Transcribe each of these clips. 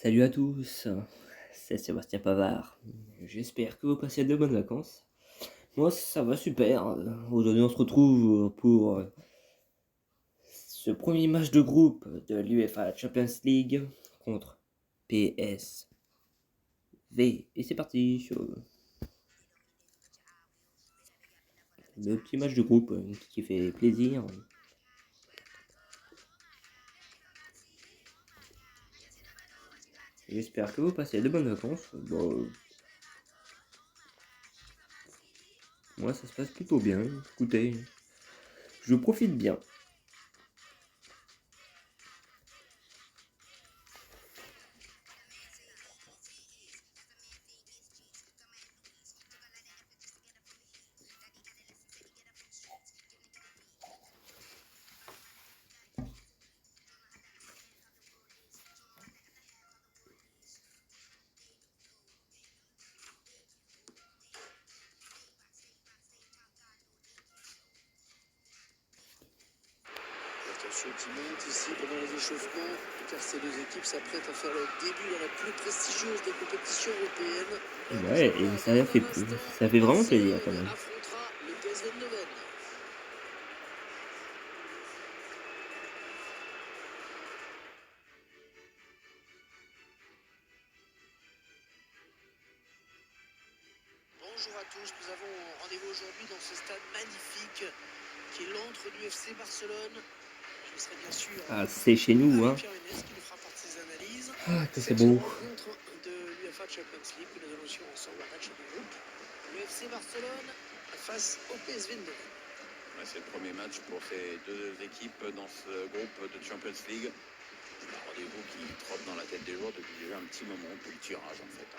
Salut à tous, c'est Sébastien Pavard. J'espère que vous passez de bonnes vacances. Moi, ça va super. Aujourd'hui, on se retrouve pour ce premier match de groupe de l'UEFA Champions League contre PSV. Et c'est parti sur le petit match de groupe qui fait plaisir. J'espère que vous passez de bonnes vacances. Bon, moi, ça se passe plutôt bien. Écoutez, je profite bien. Attention qui monte ici pendant les échauffements, car ces deux équipes s'apprêtent à faire leur début dans la plus prestigieuse des compétitions européennes. Ouais, et ça fait vraiment plaisir quand même. Affrontera le PSV Eindhoven. Bonjour à tous, nous avons rendez-vous aujourd'hui dans ce stade magnifique qui est l'antre du FC Barcelone. Je serai bien sûr Ah, c'est chez nous, hein. Pierre Ménès qui nous fera part de ses analyses. Ah, que c'est C'est une beau. rencontre de l'UEFA Champions League que nous allons suivre ensemble, un match de groupe. Le FC Barcelone face au PSV Eindhoven. C'est le premier match pour ces deux équipes dans ce groupe de Champions League. C'est un rendez-vous qui trotte dans la tête des joueurs depuis déjà un petit moment, depuis le tirage en fait.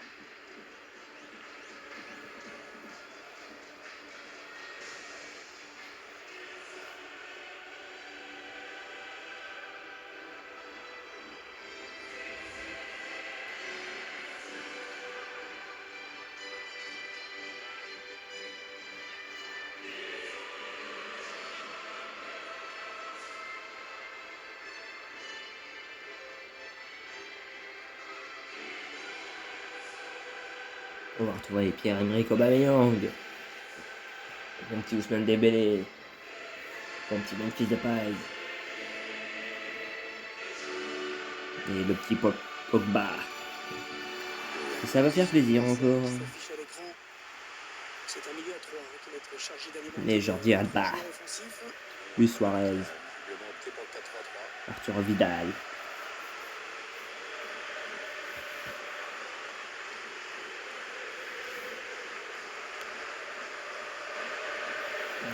On va retrouver Pierre-Emerick Aubameyang, mon petit Ousmane Dembélé, mon petit Memphis Depay et le petit Pogba. Et ça va faire plaisir encore. S'affiche à l'écran. C'est un milieu à 3 qui va être chargé d'alimenter Les Jordi Alba, joueur offensif. Luis Suarez, Le vont opter pour le 4-3-3. Arthur Vidal.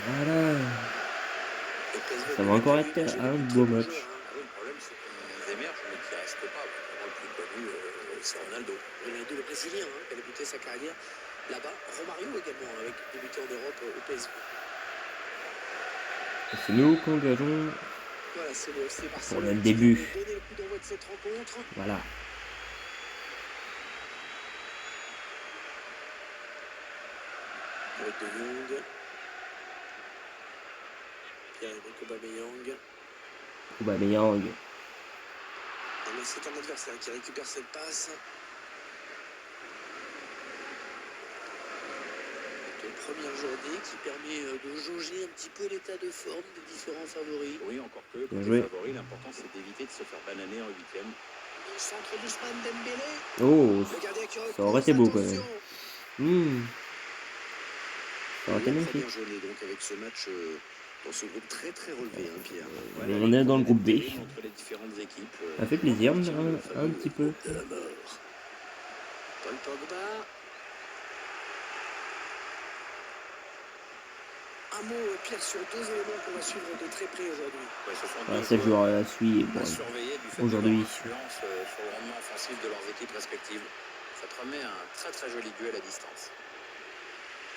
Voilà. Le PSV Ça va encore être un beau match. Le problème c'est qu'ils émergent mais qu'ils ne restent pas. Vraiment, le plus connu, c'est Ronaldo. Ronaldo, le Brésilien, qui a débuté sa carrière là-bas. Romario également, avec débuté en Europe au PSV. Et c'est nous qui engageons Voilà, c'est le FC pour Barcelone le qui début. vient de donner le coup d'envoi de cette rencontre. Voilà. Avec De Jong. Pierre-Emerick Aubameyang. Aubameyang. Mais c'est un adversaire qui récupère cette passe. De première journée qui permet de jauger un petit peu l'état de forme des différents favoris. Oui, encore que Bien pour joué. les favoris, l'important c'est d'éviter de se faire bananer en huitième. Le centre d'Ousmane Dembélé. Oh, Le gardien qui ça aurait été beau quand attention. même. Ça aurait été La magnifique. première journée donc avec ce match dans ce groupe très très relevé, hein, Pierre. On est dans le groupe B. Entre les différentes équipes. Ça fait plaisir, on retient le un fameux petit peu. De la mort. Paul Pogba. Un mot, Pierre, sur deux éléments qu'on va suivre de très près aujourd'hui. Ouais, ce sont Voilà, deux c'est le joueur joueurs à suivre à surveiller du fait aujourd'hui. de leur influence sur le rendement offensif de leurs équipes respectives. Ça promet un très très joli duel à distance.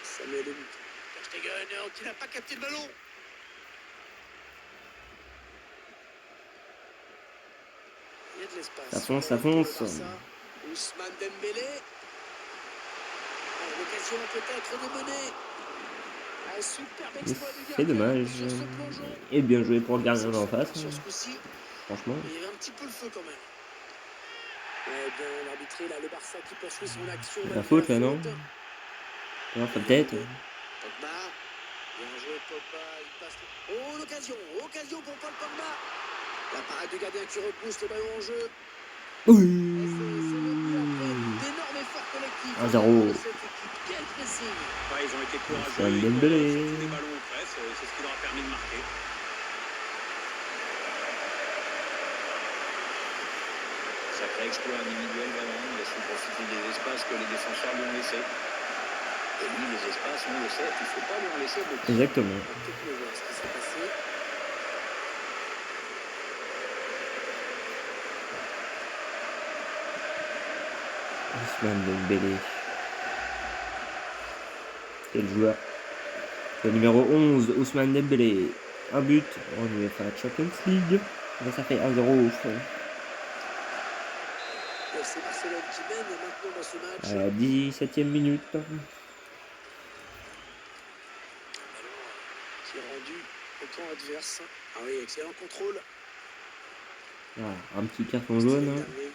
Samuel Omit. Ter Stegen qui n'a pas capté le ballon. Il y a de l'espace. Ça fonce, ça fonce. Ousmane Dembélé. L'occasion peut-être de mener. Un superbe exploit du C'est gardien dommage. sur ce plongeon. Et bien joué pour le gardien d'en face. Sur ce coup-ci, Franchement. il y avait un petit peu le feu quand même. Ouais, bien arbitré là, le Barça qui poursuit son action. La malgré faute là, non? faute. Non, peut-être. Pogba. Bien joué Pogba. Il passe. Oh, l'occasion. Occasion pour Paul Pogba. La parade du gardien qui repousse le ballon en jeu. Oui. Et c'est le but après d'énormes efforts collectifs de 1-0. cette équipe. Quel pressing. Ouais, ils ont été courageux, Ousmane ils courent Dembélé. sur tous les ballons ou presque, c'est ce qui leur a permis de marquer. Sacré exploit individuel vraiment, il a su profiter des espaces que les défenseurs lui ont laissés. Et lui, les espaces, on le sait, il ne faut pas lui en laisser beaucoup. Exactement. On va peut-être le voir ce qui s'est passé. Ousmane Dembélé. Quel joueur. Le numéro 11, Ousmane Dembélé. Un but en UEFA Champions League. Et ça fait 1-0. C'est Barcelone qui mène maintenant dans ce match. À la 17e minute. Ballon qui est rendu au camp adverse. Ah oui, excellent contrôle. Voilà, un petit carton jaune hein, Derrière,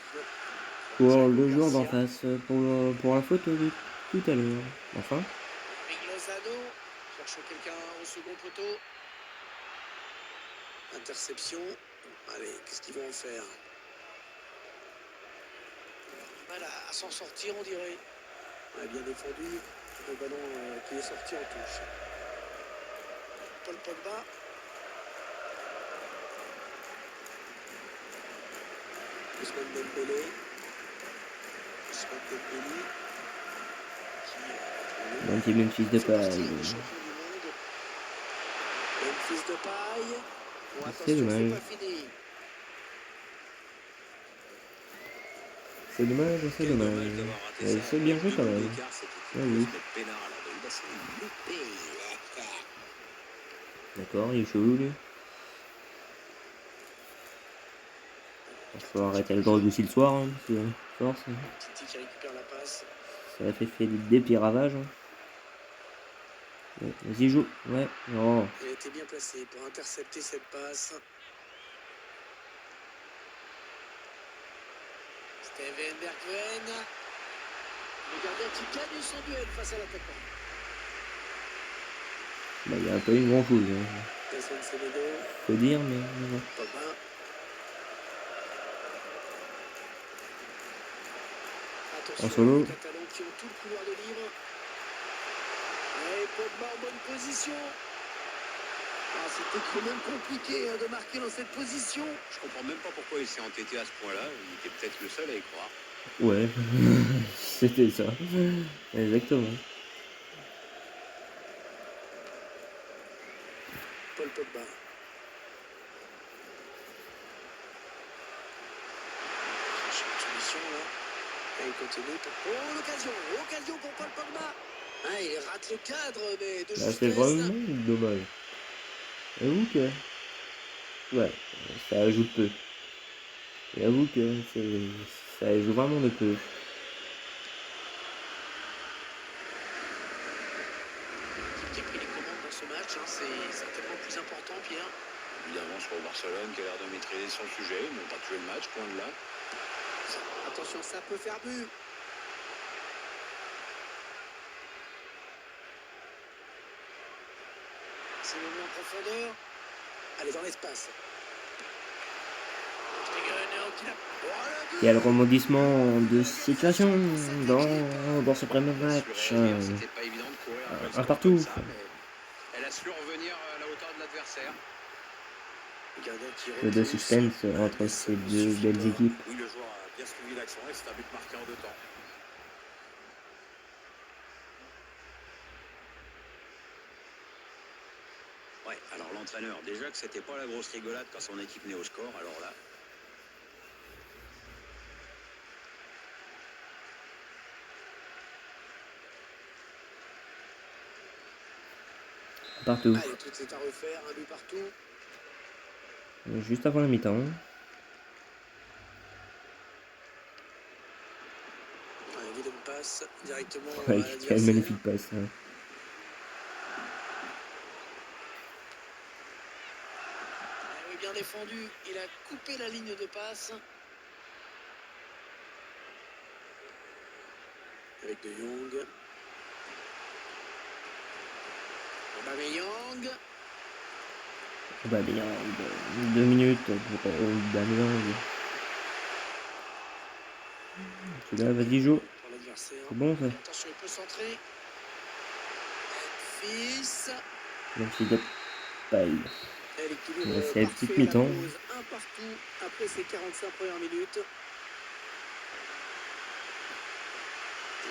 pour Thiago le joueur d'en Garcia. face pour la faute de tout à l'heure. Enfin, Lozano cherche quelqu'un au second poteau. Interception. Allez, qu'est-ce qu'ils vont en faire? Mal à s'en sortir, on dirait. On a bien défendu. Le ballon qui est sorti en touche. Paul Pogba. Ousmane Dembélé. Ousmane Dembélé. un petit Memphis de Fait partie paille. des champions du monde. Memphis de paille. Bon, C'est attention, dommage. c'est pas fini. C'est dommage, c'est Quel dommage. dommage d'avoir raté Mais ça. c'est bien joué Deux quand buts même. d'écart, cette équipe Ah peut oui. se mettre peinard à l'heure de là, c'est loupé. D'accord, il est chelou lui. Il faut arrêter le drogue aussi le soir, hein, parce que force, Titi qui récupère la passe. ça a fait des petits ravages. Hein. Ouais, vas-y, joue. Ouais, non. Il a été bien placé pour intercepter cette passe. Steven Bergwijn. Le gardien qui gagne son duel face à l'attaquant. Bah, il y a pas eu grand chose. Hein. Nelson Semedo. Faut dire, mais bon. Pogba. En Attention, solo. les Catalans qui ont tout le couloir de libre. Et Pogba en bonne position. Ah, c'était quand même compliqué de marquer dans cette position. Je comprends même pas pourquoi il s'est entêté à ce point-là. Il était peut-être le seul à y croire. Ouais, c'était ça. Exactement. Paul Pogba. Cherche une solution là. Et il continue. Oh, l'occasion pour Paul Pogba. Ah, il rate le cadre, mais de Là, c'est justesse. vraiment dommage. J'avoue que. Ouais, ça ajoute peu. J'avoue que ça joue vraiment de peu. Qui a pris les commandes dans ce match, hein, c'est certainement plus important, Pierre. Évidemment, sur Barcelone qui a l'air de maîtriser son sujet. Ils n'ont pas tué le match, loin de là. Attention, ça peut faire but. C'est le en profondeur. Allez, dans l'espace. Il y a le rebondissement de situation dans ce premier match. C'était pas évident de courir après le Un score partout. comme ça, mais elle a su revenir à la hauteur de l'adversaire. Peu de suspense entre ces deux belles équipes. Oui, le joueur a bien suivi l'action et c'est un but marqué en 2 temps. Ouais, alors l'entraîneur, déjà que c'était pas la grosse rigolade quand son équipe n'est au score, alors là. Partout. Allez, tout est à refaire, un but partout. Juste avant la mi-temps. Allez, vilaine passe directement à Ouais, l'adversaire. quelle magnifique passe. Hein. Oui, bien défendu, il a coupé la ligne de passe. avec De Jong. Aubameyang. Bien, 2 minutes pour Aubameyang. Celui-là, vas-y, joue. Pour l'adversaire. C'est bon, ça. Attention, il peut centrer. Fils. Même si de paille. Et l'équilibre Ouais, c'est la parfait petite à la mi-temps. pause. Un partout après ces 45 premières minutes.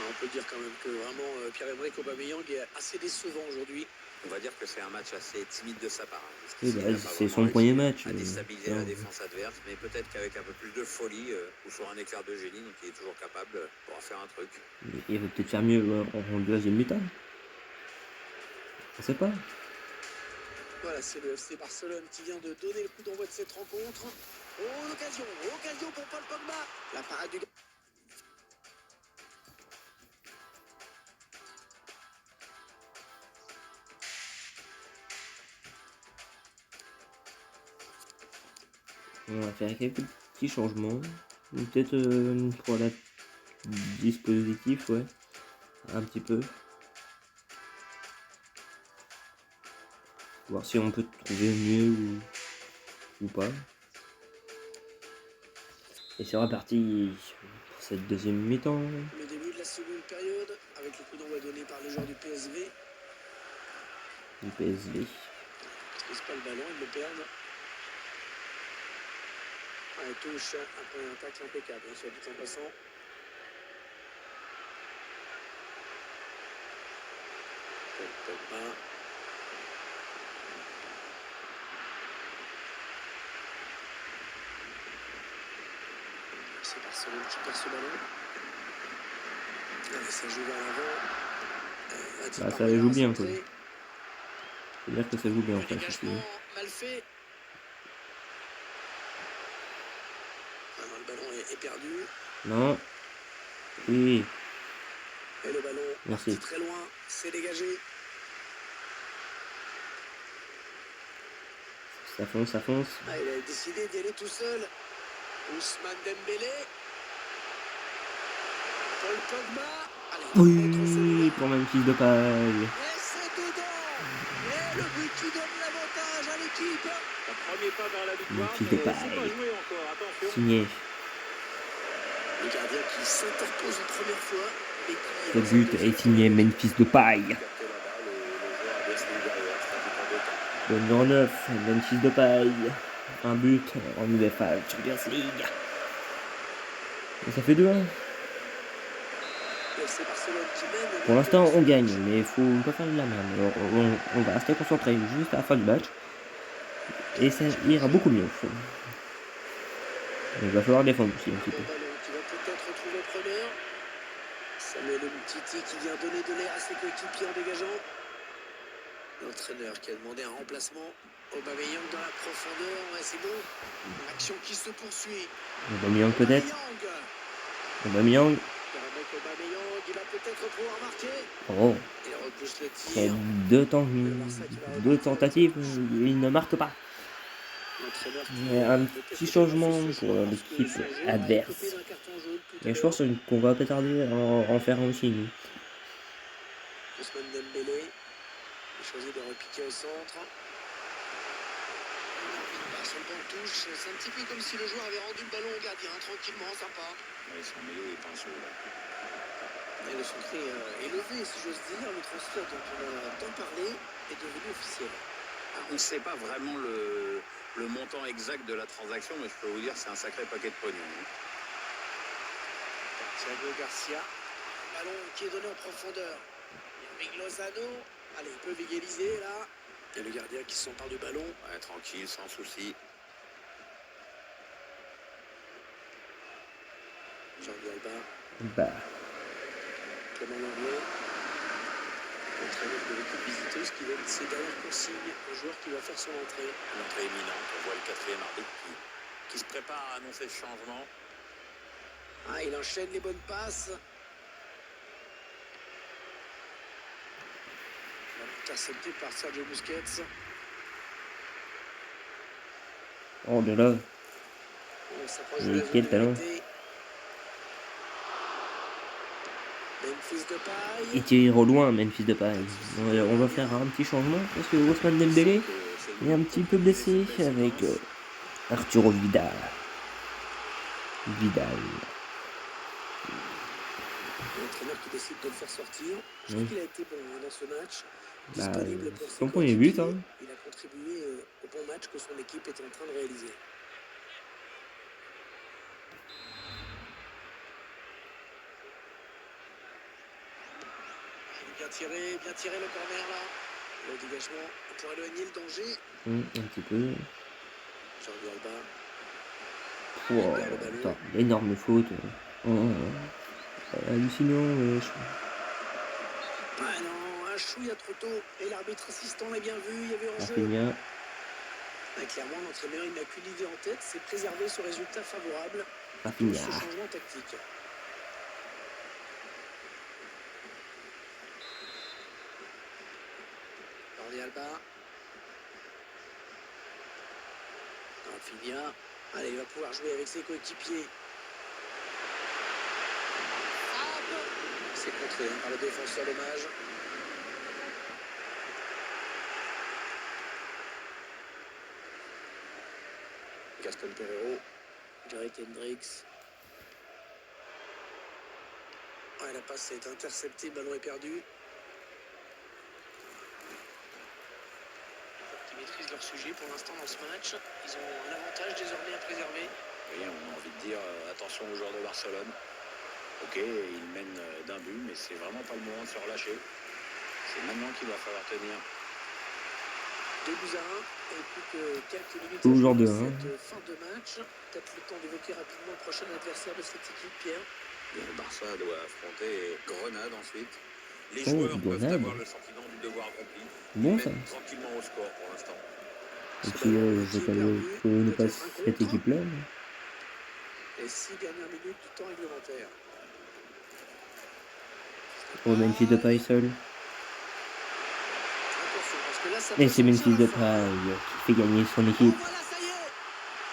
On peut dire quand même que vraiment Pierre-Emerick Aubameyang est assez décevant aujourd'hui. On va dire que c'est un match assez timide de sa part. Hein, parce Oui, qu'ici, bah, il n'a pas c'est vraiment son premier réussi match. à déstabiliser Non. la défense adverse, mais peut-être qu'avec un peu plus de folie ou sur un éclair de génie, donc il est toujours capable pour faire un truc. Il va peut-être faire mieux en deuxième mi-temps. On sait pas. Voilà, c'est le FC Barcelone qui vient de donner le coup d'envoi de cette rencontre. Oh, occasion pour Paul Pogba. La parade du gars. On va faire quelques petits changements. Peut-être pour la dispositif, ouais. Un petit peu. Voir si on peut trouver mieux ou pas. Et c'est reparti pour cette deuxième mi-temps. Le début de la seconde période avec le coup d'envoi donné par les joueurs du PSV. Du PSV. Ils ne laissent pas le ballon, ils le perdent. Ah, il touche après un tacle impeccable, hein, soit dit en passant. Pogba. C'est Barcelone qui perd ce ballon. Allez, ça joue vers l'avant. Ça joue bien, quoi. Faut dire que ça joue bien en Le fait. dégagement mal fait. Vraiment, le ballon est perdu. Non. Oui. Et le ballon Merci. parti très loin. C'est dégagé. Ça fonce, ça fonce. Ah, il a décidé d'y aller tout seul. Ousmane Dembélé. Paul Pogba. Allez, Oui, pour Memphis de paille. et c'est dedans. Et le but qui donne l'avantage à l'équipe. Un premier pas vers la victoire, Memphis de mais c'est paille. pas joué encore, attention. Signé. Le gardien qui s'interpose une première fois. Et qui, Le but est signé Memphis de paille. Bonne journée 9, Memphis de paille. Un but en UEFA Champions League. Et ça fait 2-1. FC Barcelone qui mène. Pour l'instant, on gagne, mais il faut pas faire de la merde. Alors, on va rester concentré juste à la fin du match. Et ça ira beaucoup mieux. Il va falloir défendre aussi un petit peu. Qui va peut-être retrouver le preneur. Samuel Umtiti qui vient donner de l'air à ses coéquipiers en dégageant. L'entraîneur qui a demandé un remplacement. Aubameyang dans la profondeur. Ouais, c'est bon. Action qui se poursuit. Aubameyang peut-être. Aubameyang. Aubameyang, il va peut-être pouvoir marquer. Oh. Il repousse le Après tir. deux tentatives, il ne marque pas. L'entraîneur Il y a un petit changement pour l'équipe adverse. Et je pense qu'on va pas tarder à en faire un aussi, nous. Ousmane Dembélé. Il choisit de repiquer au centre. Son banc touche. C'est un petit peu comme si le joueur avait rendu le ballon au gardien, tranquillement, sympa. Ouais, son maillot est pinceau là. Et le secret est levé, si j'ose dire. Le transfert dont on a tant parlé est devenu officiel. On ne sait pas vraiment le montant exact de la transaction, mais je peux vous dire que c'est un sacré paquet de pognon. Thiago Garcia. Ballon qui est donné en profondeur. Irving Lozano. Allez, ils peuvent égaliser là. Et le gardien qui s'empare du ballon. Ouais, tranquille, sans souci. Jordi Alba. Bah. Clément Lenglet. L'entraîneur de l'équipe visiteuse qui donne ses dernières consignes au joueur qui va faire son entrée. L'entrée imminente, on voit le quatrième arbitre qui se prépare à annoncer le changement. Ah, il enchaîne les bonnes passes. Intercepté par Sergio Busquets. Oh de là. On s'approche Et de la zone quel de talent. pénalité. Memphis Depay. Il tire au loin, Memphis Depay. On va faire un petit changement parce que Ousmane Dembélé est un petit peu blessé avec Arturo Vidal. L'entraîneur qui décide de le faire sortir. Je trouve Oui. qu'il a été bon dans ce match. Bah, Disponible pour ses son premier but, coéquipiers. hein. Il a contribué au bon match que son équipe est en train de réaliser. Bien tiré le corner là. Le dégagement pour éloigner le danger. Un petit peu. Jordi Alba. Wow, attends, énorme faute. Hallucinant, wesh. Ah non, un chouïa trop tôt. Et l'arbitre assistant l'a bien vu, il y avait hors-jeu. Rafinha. Clairement, l'entraîneur, il n'a qu'une idée en tête, c'est préserver ce résultat favorable. Rafinha. Ce changement tactique. Jordi Alba. Rafinha. Allez, il va pouvoir jouer avec ses coéquipiers. C'est contré par le défenseur, dommage. Gaston Pereiro. Gareth Hendricks. Ouais, la passe est interceptée, le ballon est perdu. Ils maîtrisent leur sujet pour l'instant dans ce match. Ils ont un avantage désormais à préserver. Et on a envie de dire attention aux joueurs de Barcelone. Ok, ils mènent d'un but, mais c'est vraiment pas le moment de se relâcher. C'est maintenant qu'il va falloir tenir. 2-1, et plus que quelques minutes Toujours à jouer de dans 1. cette fin de match. Peut-être le temps d'évoquer rapidement le prochain adversaire de cette équipe, Pierre. Et le Barça doit affronter Grenade ensuite. Les Oh, joueurs peuvent Grenade. avoir le sentiment du devoir accompli. Bon, Ils ça. mènent tranquillement au score pour l'instant. Et Ce puis, ballon je qui est perdu, connais pas peut-être un cette contre. équipe-là. Les 6 dernières minutes du temps réglementaire. Oh, Memphis Depay seul. Attention, parce que là, ça Et peut c'est sortir Memphis la Depay fin. qui fait gagner son Oh, équipe. voilà, ça y est.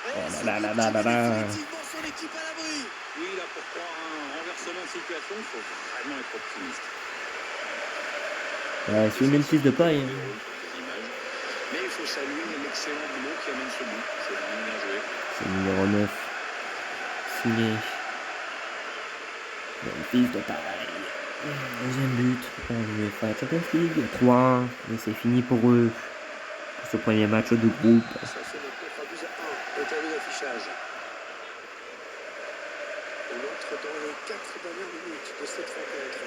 Oh Et là ce là but là qui là là met là. définitivement son équipe à l'abri. Oui, là, pour croire à un renversement de situation, il faut vraiment être optimiste. Ouais, c'est Memphis Depay. Hein. Mais il faut saluer l'excellent boulot qui amène ce but. C'est vraiment bien joué. C'est le numéro 9. Signé. Memphis Depay. Deuxième but en UEFA Champions League. 3-1. Et c'est fini pour eux. Pour ce premier match de groupe. Ça fait maintenant 3 buts à 1 au tableau d'affichage. On entre dans les 4 dernières minutes de cette rencontre.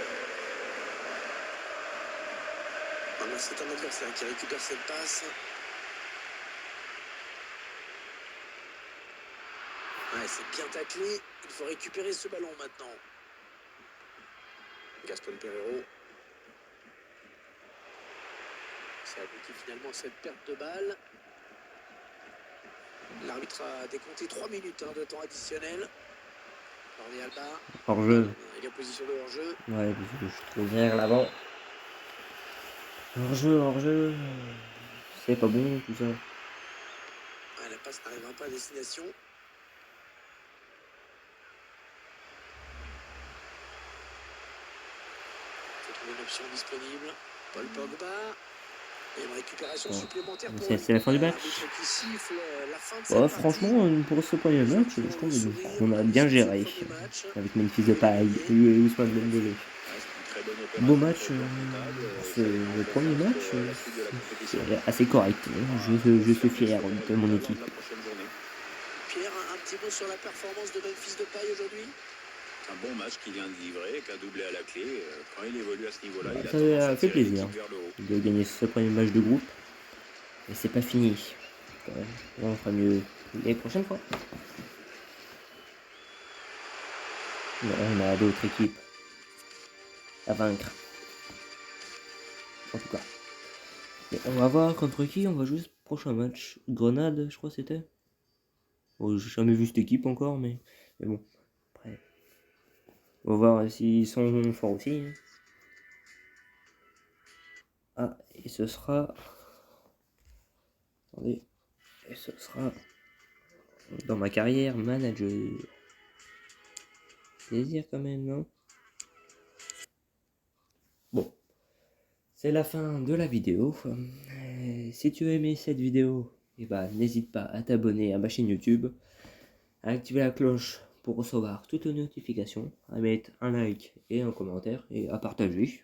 Ah, c'est un adversaire qui récupère cette passe. Ouais, c'est bien taclé. Il faut récupérer ce ballon maintenant. Gaston Pereiro. Ça aboutit finalement à cette perte de balle. L'arbitre a décompté 3 minutes de temps additionnel. Jordi Alba. Hors-jeu. Il est en position de hors-jeu. Ouais, parce que je suis trop vert l'avant. Hors-jeu. C'est pas bon tout ça. Ouais, la passe n'arrivera pas à destination. Il faut trouver une option disponible. Paul Pogba. Et une récupération supplémentaire pour C'est la fin du match. l'arbitre qui siffle la fin de cette Ouais, partie. franchement, pour ce premier match, je trouve qu'on a bien géré. Avec Memphis Depay et Ousmane Dembélé. Beau match. Le premier match, c'est assez correct. Je suis fier de mon équipe. Pierre, un petit mot sur la performance de Memphis Depay aujourd'hui. Un bon match qu'il vient de livrer, avec un doublé à la clé. Quand il évolue à ce niveau-là, il a Ça tendance à fait tirer plaisir l'équipe vers le haut. de gagner ce premier match de groupe. Et c'est pas fini. Quand même. On fera mieux les prochaines fois. On a d'autres équipes à vaincre. En tout cas. Et on va voir contre qui on va jouer ce prochain match. Grenade, je crois que c'était. Bon, j'ai jamais vu cette équipe encore, mais bon. Après. On va voir s'ils sont forts aussi. Hein. Ah, et ce sera. Attendez. Et ce sera. Dans ma carrière, manager. Plaisir quand même, non? c'est la fin de la vidéo. Si tu as aimé cette vidéo, n'hésite pas à t'abonner à ma chaîne YouTube, à activer la cloche pour recevoir toutes les notifications, à mettre un like et un commentaire et à partager.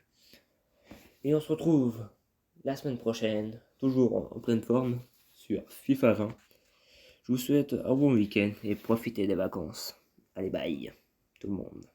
Et on se retrouve la semaine prochaine, toujours en pleine forme, sur FIFA 20. Je vous souhaite un bon week-end et profitez des vacances. Allez, bye tout le monde.